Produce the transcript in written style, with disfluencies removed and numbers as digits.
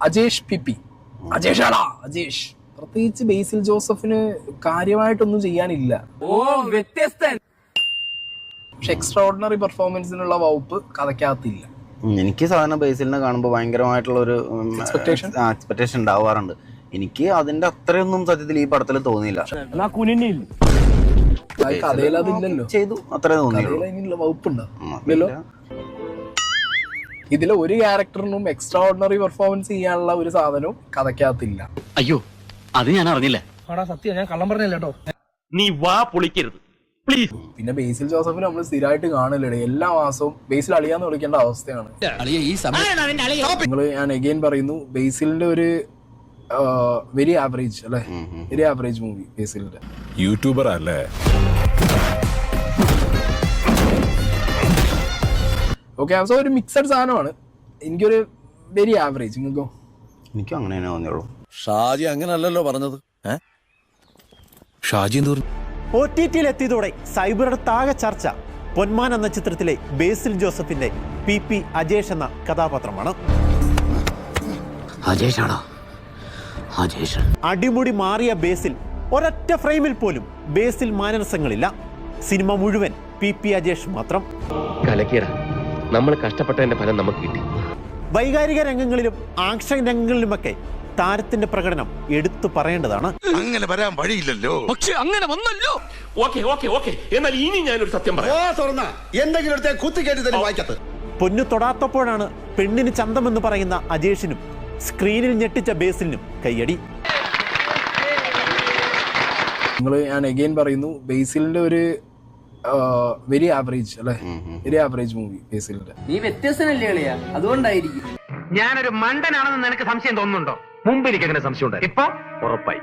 Ajesh PP, അജേഷാടാ Ajesh. പ്രത്യേകിച്ച് ബേസിൽ ജോസഫിന് കാര്യമായിട്ടൊന്നും ചെയ്യാനില്ല. വ്യത്യസ്തൻ. പക്ഷെ എക്സ്ട്രാ ഓർഡിനറി പെർഫോമൻസിനുള്ള വകുപ്പ് കഥയ്ക്കകത്തില്ല. എനിക്ക് സാധാരണ ബേസിലിനെ കാണുമ്പോൾ ഭയങ്കരമായിട്ടുള്ള ഒരു എക്സ്പെക്ടേഷൻ ഉണ്ടാവാറുണ്ട്. എനിക്ക് അതിന്റെ അത്രയൊന്നും സത്യത്തിൽ ഈ പടത്തിൽ തോന്നിയില്ല. കഥയിൽ അതില്ലല്ലോ, ചെയ്തു അത്രേ തോന്നിയുള്ളൂ. അതിനുള്ള വകുപ്പുണ്ടല്ലോ. ഇതിലെ ഒരു ക്യാരക്ടറിനും എക്സ്ട്രാ ഓർഡിനറി പെർഫോമൻസ് ചെയ്യാനുള്ള ഒരു സാധനവും കഥയ്ക്കകത്തില്ല. അയ്യോ, അത് ഞാൻ അറിഞ്ഞില്ല. സത്യം, ഞാൻ കള്ളം പറഞ്ഞല്ലോ കേട്ടോ. നീ വാ പൊളിക്കരുത് പ്ലീസ്. പിന്നെ ബേസിൽ ജോസഫിന് നമ്മൾ സ്ഥിരമായിട്ട് കാണലേ, എല്ലാ മാസവും ബേസിൽ അളിയാന്ന് വിളിക്കേണ്ട അവസ്ഥയാണ്. ഞാൻ അഗൈൻ പറയുന്നു, ബേസിലിന്റെ ഒരു വെരി ആവറേജ് അല്ലെ, വെരി ആവറേജ് മൂവി ബേസിലിന്റെ. യൂട്യൂബർ അല്ലേ? ഓക്കെ, സോ ഒരു മിക്സഡ് സാധനമാണ്. എനിക്കൊരു വെരി ആവറേജ്. നിങ്ങൾക്കോ? എനിക്കും അങ്ങനെ തന്നെ തോന്നിയുള്ളൂ. ഷാജി അങ്ങനല്ലല്ലോ പറഞ്ഞത്. ഷാജി എന്ത് പറഞ്ഞു? OTT-യിൽ എത്തിയതോടെ സൈബറിടത്താകെ ചർച്ച പൊന്മാൻ എന്ന ചിത്രത്തിലെ ബേസിൽ ജോസഫിന്റെ PP അജേഷ് എന്ന കഥാപാത്രമാണ്. അടിമുടി മാറിയ ബേസിൽ ഒരൊറ്റ ഫ്രെയിമിൽ പോലും ബേസിൽ മാനരസങ്ങളില്ല. സിനിമ മുഴുവൻ PP അജേഷ് മാത്രം. നമ്മൾ കഷ്ടപ്പെട്ടതിന്റെ ഫലം നമുക്ക് കിട്ടി. വൈകാരിക രംഗങ്ങളിലും ആക്ഷൻ രംഗങ്ങളിലുമൊക്കെ താരത്തിന്റെ പ്രകടനം എടുത്തു പറയേണ്ടതാണ്. അങ്ങനെ വരാൻ വഴിയില്ലല്ലോ. പക്ഷെ അങ്ങനെ വന്നല്ലോ. ഓക്കെ, എന്നാൽ ഇനി ഞാനൊരു സത്യം പറയാം. എന്തെങ്കിലും പൊന്നു തൊടാത്തപ്പോഴാണ് പെണ്ണിന് ചന്തമെന്ന് പറയുന്ന അജേഷിനും സ്ക്രീനിൽ ഞെട്ടിച്ച ബേസിലിനും കയ്യടി. ഞാൻ അഗൈൻ പറയുന്നു, ബേസിലിന്റെ ഒരു വെരി ആവറേജ് അല്ലെ, വെരി ആവറേജ് മൂവി ബേസിലിന്റെ. നീ വ്യത്യസ്തനല്ലേ കളിയാ, അതുകൊണ്ടായിരിക്കും. ഞാനൊരു മണ്ടനാണെന്ന് നിനക്ക് സംശയം തോന്നുന്നുണ്ടോ? മുമ്പ് എനിക്ക് അങ്ങനെ സംശയം ഉണ്ടായി, ഇപ്പൊ ഉറപ്പായി.